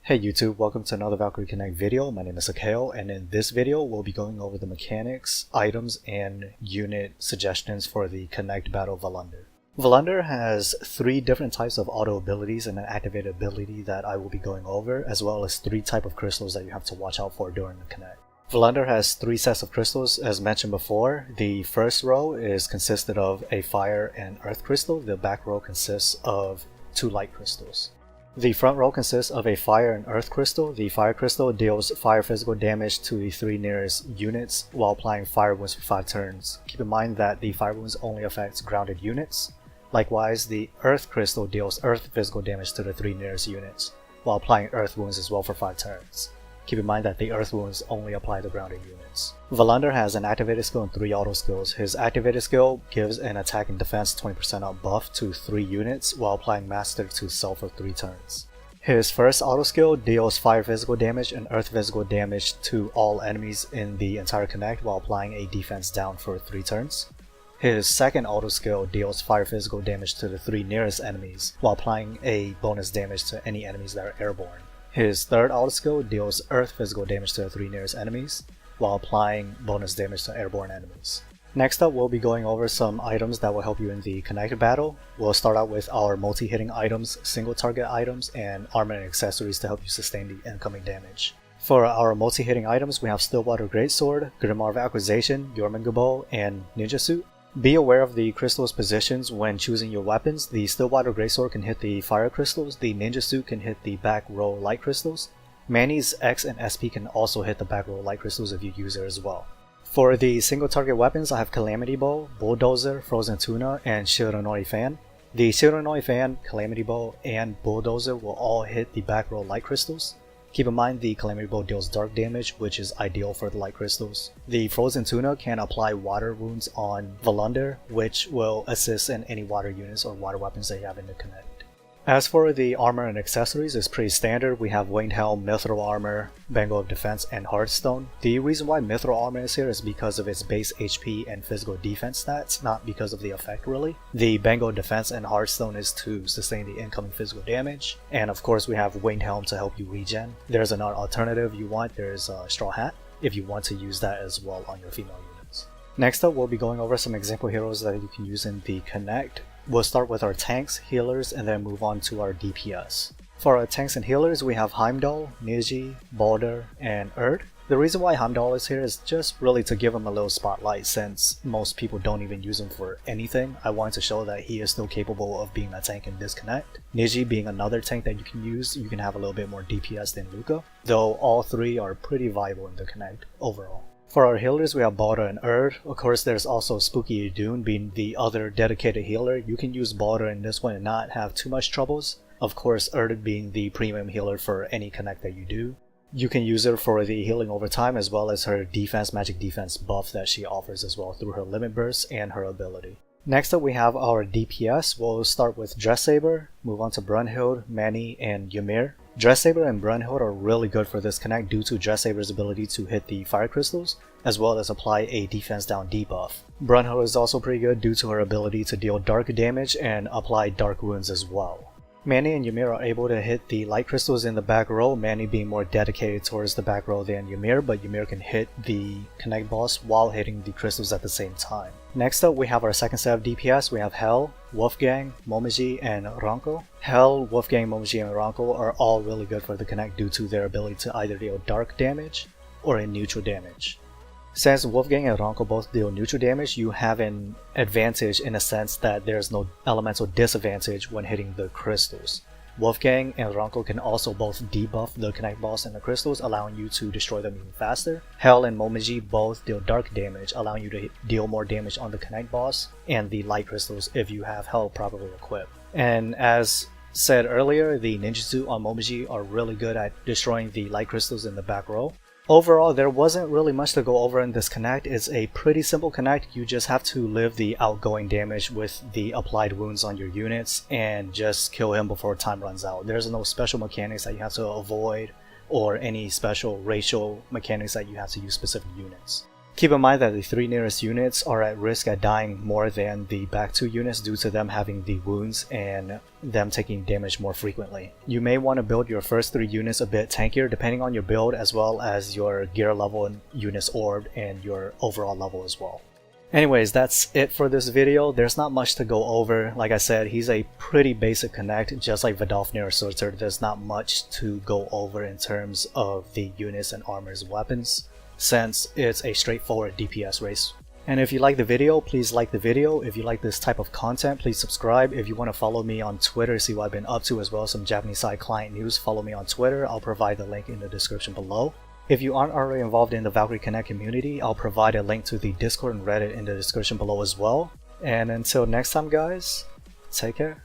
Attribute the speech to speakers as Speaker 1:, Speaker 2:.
Speaker 1: Hey YouTube, welcome to another Valkyrie Connect video. My name is Hakeo, and in this video we'll be going over the mechanics, items, and unit suggestions for the Connect Battle Vilander. Vilander has 3 different types of auto abilities and an activated ability that I will be going over, as well as 3 types of crystals that you have to watch out for during the Connect. Vilander has 3 sets of crystals as mentioned before. The first row is consisted of a fire and earth crystal. The back row consists of 2 light crystals. The front row consists of a fire and earth crystal. The fire crystal deals fire physical damage to the 3 nearest units while applying fire wounds for 5 turns. Keep in mind that the fire wounds only affects grounded units. Likewise, the earth crystal deals earth physical damage to the 3 nearest units while applying earth wounds as well for 5 turns. Keep in mind that the earth wounds only apply to grounded units. Vilander has an activated skill and 3 auto skills. His activated skill gives an attack and defense 20% up buff to 3 units while applying master to self for 3 turns. His first auto skill deals fire physical damage and earth physical damage to all enemies in the entire Connect while applying a defense down for 3 turns. His second auto skill deals fire physical damage to the 3 nearest enemies while applying a bonus damage to any enemies that are airborne. His third auto skill deals earth physical damage to the 3 nearest enemies, while applying bonus damage to airborne enemies. Next up, we'll be going over some items that will help you in the Connect battle. We'll start out with our multi-hitting items, single target items, and armor and accessories to help you sustain the incoming damage. For our multi-hitting items, we have Stillwater Greatsword, Grimoire of Acquisition, Jormungandr, and Ninja Suit. Be aware of the crystal's positions when choosing your weapons. The Stillwater Greatsword can hit the fire crystals, the Ninja Suit can hit the back row light crystals. Manny's X and SP can also hit the back row light crystals if you use it as well. For the single target weapons, I have Calamity Bow, Bulldozer, Frozen Tuna, and Shiranori Fan. The Shiranori Fan, Calamity Bow, and Bulldozer will all hit the back row light crystals. Keep in mind the Calamity Bow deals dark damage, which is ideal for the light crystals. The Frozen Tuna can apply water wounds on Vilander, which will assist in any water units or water weapons that you have in the Connect. As for the armor and accessories, it's pretty standard. We have Winged Helm, Mithril Armor, Bangle of Defense, and Hearthstone. The reason why Mithril Armor is here is because of its base HP and physical defense stats, not because of the effect really. The Bangle of Defense and Hearthstone is to sustain the incoming physical damage. And of course we have Winged Helm to help you regen. There's another alternative you want, there's a Straw Hat, if you want to use that as well on your female units. Next up, we'll be going over some example heroes that you can use in the Connect. We'll start with our tanks, healers, and then move on to our DPS. For our tanks and healers, we have Heimdall, Niji, Baldur, and Erd. The reason why Heimdall is here is just really to give him a little spotlight, since most people don't even use him for anything. I wanted to show that he is still capable of being a tank in this Connect. Niji being another tank that you can use, you can have a little bit more DPS than Luca, though all 3 are pretty viable in the Connect overall. For our healers, we have Baldur and Erd. Of course, there's also Spooky Idun being the other dedicated healer. You can use Baldur in this one and not have too much troubles. Of course, Erd being the premium healer for any Connect that you do. You can use her for the healing over time, as well as her defense, magic defense buff that she offers as well through her limit burst and her ability. Next up, we have our DPS. We'll start with Dresssaber, move on to Brunhild, Manny, and Ymir. Dresssaber and Brunhild are really good for this Connect due to Dresssaber's ability to hit the fire crystals, as well as apply a defense down debuff. Brunhild is also pretty good due to her ability to deal dark damage and apply dark wounds as well. Manny and Ymir are able to hit the light crystals in the back row, Manny being more dedicated towards the back row than Ymir, but Ymir can hit the Connect boss while hitting the crystals at the same time. Next up, we have our second set of DPS. We have Hel, Wolfgang, Momiji, and Ranko. Hel, Wolfgang, Momiji, and Ranko are all really good for the Connect due to their ability to either deal dark damage or a neutral damage. Since Wolfgang and Ranko both deal neutral damage, you have an advantage in a sense that there's no elemental disadvantage when hitting the crystals. Wolfgang and Ranko can also both debuff the Connect boss and the crystals, allowing you to destroy them even faster. Hel and Momiji both deal dark damage, allowing you to deal more damage on the Connect boss and the light crystals if you have Hel properly equipped. And as said earlier, the ninjutsu on Momiji are really good at destroying the light crystals in the back row. Overall, there wasn't really much to go over in this Connect. It's a pretty simple Connect. You just have to live the outgoing damage with the applied wounds on your units and just kill him before time runs out. There's no special mechanics that you have to avoid or any special racial mechanics that you have to use specific units. Keep in mind that the 3 nearest units are at risk at dying more than the back 2 units due to them having the wounds and them taking damage more frequently. You may want to build your first 3 units a bit tankier depending on your build as well as your gear level and units orbed and your overall level as well. Anyways, that's it for this video. There's not much to go over. Like I said, he's a pretty basic connect, just like Vidofnir or Surtur. There's not much to go over in terms of the units and armors and weapons, since it's a straightforward DPS race. And if you like the video, please like the video. If you like this type of content, please subscribe. If you want to follow me on Twitter, see what I've been up to, as well as some Japanese side client news, follow me on Twitter. I'll provide the link in the description below. If you aren't already involved in the Valkyrie Connect community, I'll provide a link to the Discord and Reddit in the description below as well. And until next time guys, take care.